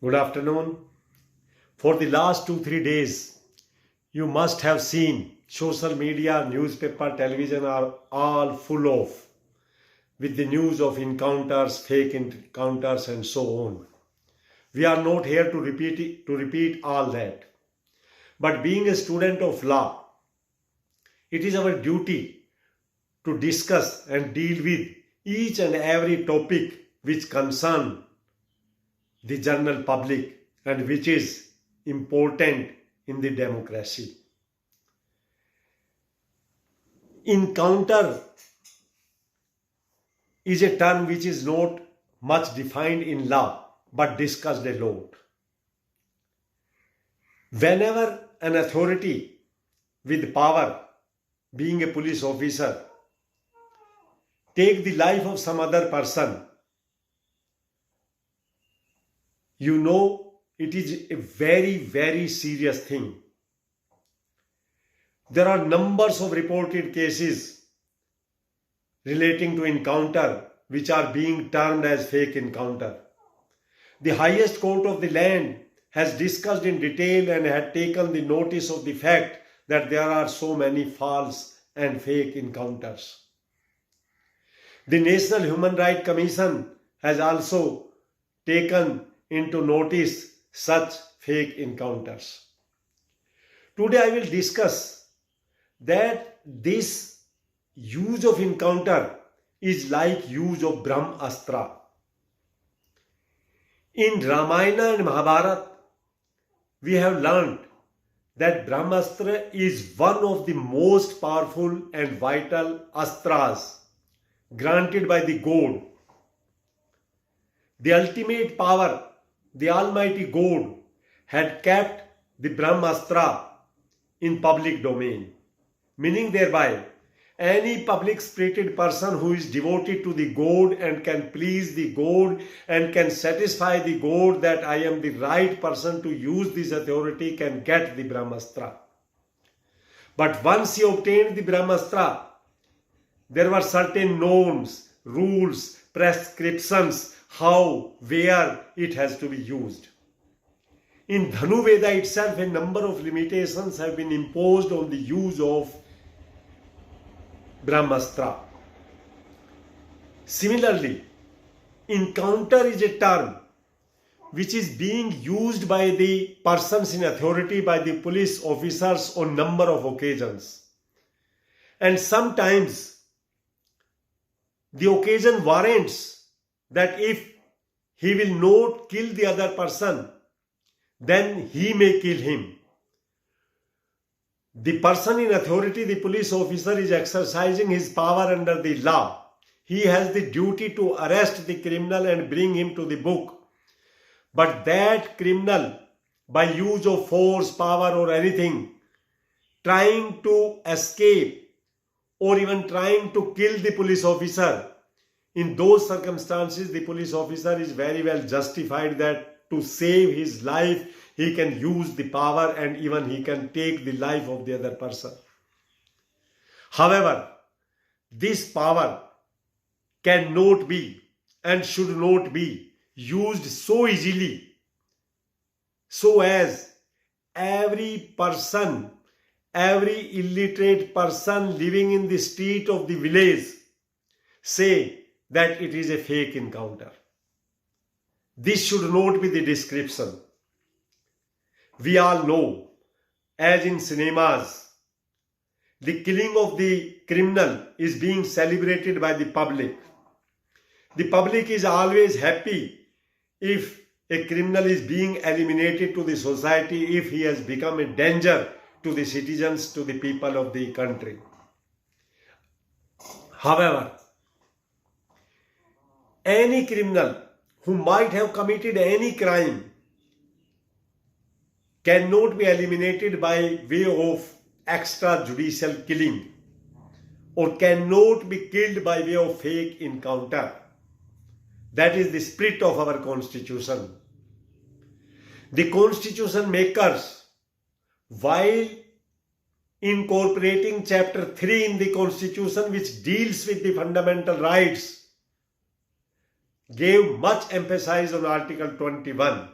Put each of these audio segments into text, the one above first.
Good afternoon. For the last 2-3 days, you must have seen social media, newspaper, television are all full of with the news of encounters, fake encounters, and so on. We are not here to repeat all that. But being a student of law, it is our duty to discuss and deal with each and every topic which concern the general public and which is important in the democracy. Encounter is a term which is not much defined in law but discussed a lot. Whenever an authority with power, being a police officer, take the life of some other person, you know it is a very, very serious thing. There are numbers of reported cases relating to encounter which are being termed as fake encounter. The highest court of the land has discussed in detail and had taken the notice of the fact that there are so many false and fake encounters. The National Human Rights Commission has also taken into notice such fake encounters. Today I will discuss that this use of encounter is like use of Brahmastra. In Ramayana and Mahabharata, we have learned that Brahmastra is one of the most powerful and vital astras granted by the God. The ultimate power, the Almighty God, had kept the Brahmastra in public domain, meaning thereby any public spirited person who is devoted to the God and can please the God and can satisfy the God that I am the right person to use this authority can get the Brahmastra. But once he obtained the Brahmastra, there were certain norms, rules, prescriptions, how, where it has to be used. In Dhanu Veda itself, a number of limitations have been imposed on the use of Brahmastra. Similarly, encounter is a term which is being used by the persons in authority, by the police officers on number of occasions. And sometimes the occasion warrants that if he will not kill the other person, then he may kill him. The person in authority, the police officer, is exercising his power under the law. He has the duty to arrest the criminal and bring him to the book. But that criminal, by use of force, power or anything, trying to escape or even trying to kill the police officer, in those circumstances, the police officer is very well justified that to save his life, he can use the power and even he can take the life of the other person. However, this power cannot be and should not be used so easily so as every person, every illiterate person living in the street of the village say that it is a fake encounter. This should not be the description. We all know, as in cinemas, the killing of the criminal is being celebrated by the public. The public is always happy if a criminal is being eliminated to the society, if he has become a danger to the citizens, to the people of the country. However, any criminal who might have committed any crime cannot be eliminated by way of extrajudicial killing or cannot be killed by way of fake encounter. That is the spirit of our constitution. The constitution makers, while incorporating chapter 3 in the constitution which deals with the fundamental rights, gave much emphasis on Article 21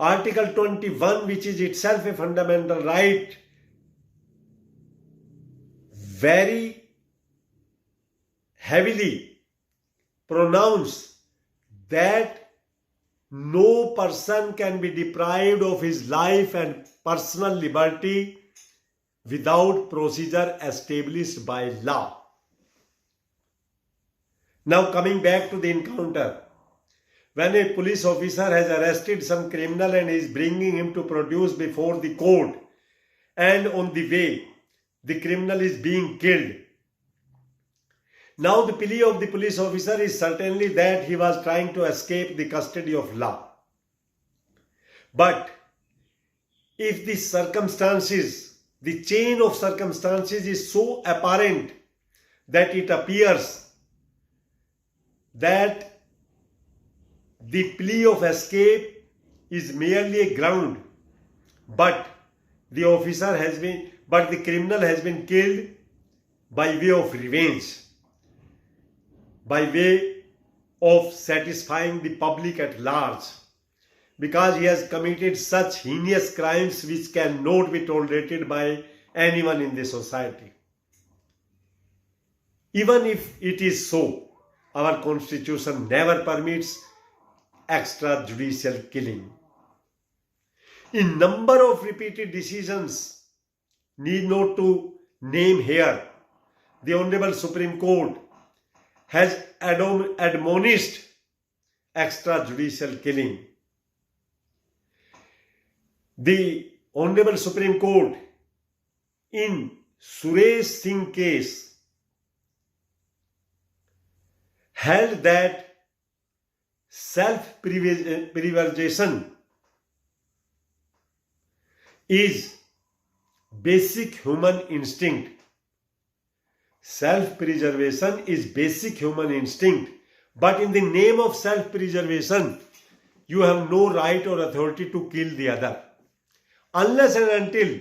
Article 21, which is itself a fundamental right, very heavily pronounce that no person can be deprived of his life and personal liberty without procedure established by law. Now coming back to the encounter. When a police officer has arrested some criminal and is bringing him to produce before the court, and on the way the criminal is being killed. Now the plea of the police officer is certainly that he was trying to escape the custody of law. But if the circumstances, the chain of circumstances is so apparent that it appears that the plea of escape is merely a ground, but the criminal has been killed by way of revenge, by way of satisfying the public at large, because he has committed such heinous crimes which cannot be tolerated by anyone in the society. Even if it is so, our constitution never permits extrajudicial killing. In number of repeated decisions, need not to name here, the Honorable Supreme Court has admonished extrajudicial killing. The Honorable Supreme Court in Suresh Singh case held that self-preservation is basic human instinct. Self-preservation is basic human instinct. But in the name of self-preservation, you have no right or authority to kill the other, unless and until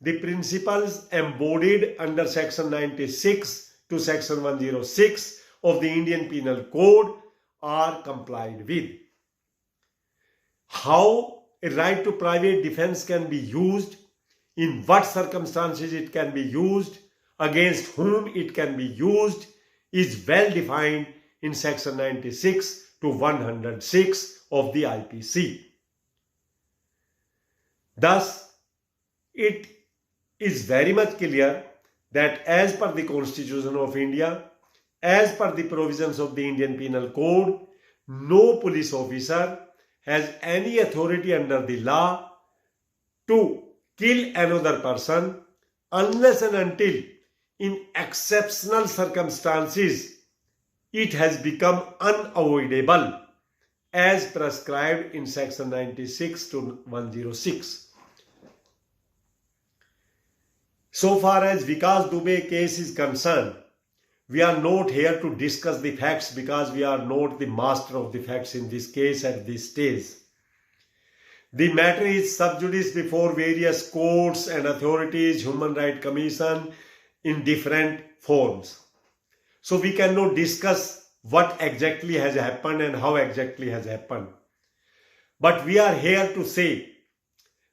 the principles embodied under Section 96 to Section 106 of the Indian Penal Code are complied with. How a right to private defense can be used, in what circumstances it can be used, against whom it can be used, is well defined in Section 96 to 106 of the IPC. Thus, it is very much clear that as per the Constitution of India, as per the provisions of the Indian Penal Code, no police officer has any authority under the law to kill another person unless and until in exceptional circumstances it has become unavoidable as prescribed in Section 96 to 106. So far as Vikas Dubey case is concerned, we are not here to discuss the facts because we are not the master of the facts in this case at this stage. The matter is sub judice before various courts and authorities, Human Rights Commission in different forms. So we cannot discuss what exactly has happened and how exactly has happened. But we are here to say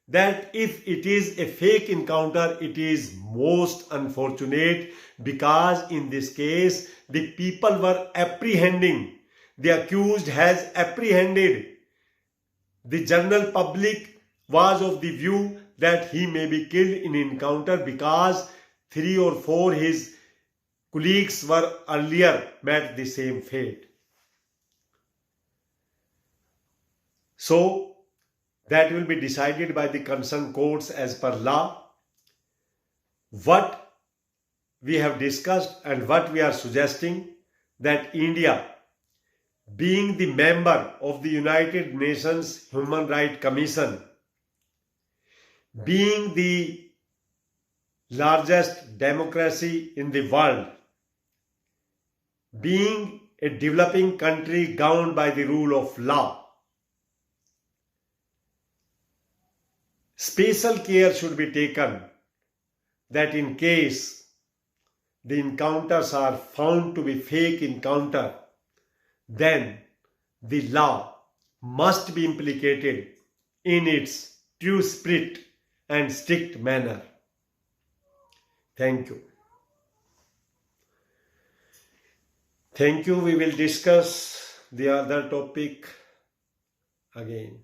that if it is a fake encounter, it is most unfortunate because in this case, the people were apprehending, the accused has apprehended. The general public was of the view that he may be killed in encounter because 3 or 4 his colleagues were earlier met the same fate. So, that will be decided by the concerned courts as per law. What we have discussed and what we are suggesting, that India, being the member of the United Nations Human Rights Commission, being the largest democracy in the world, being a developing country governed by the rule of law, special care should be taken that in case the encounters are found to be fake encounter, then the law must be implicated in its true spirit and strict manner. Thank you. Thank you. We will discuss the other topic again.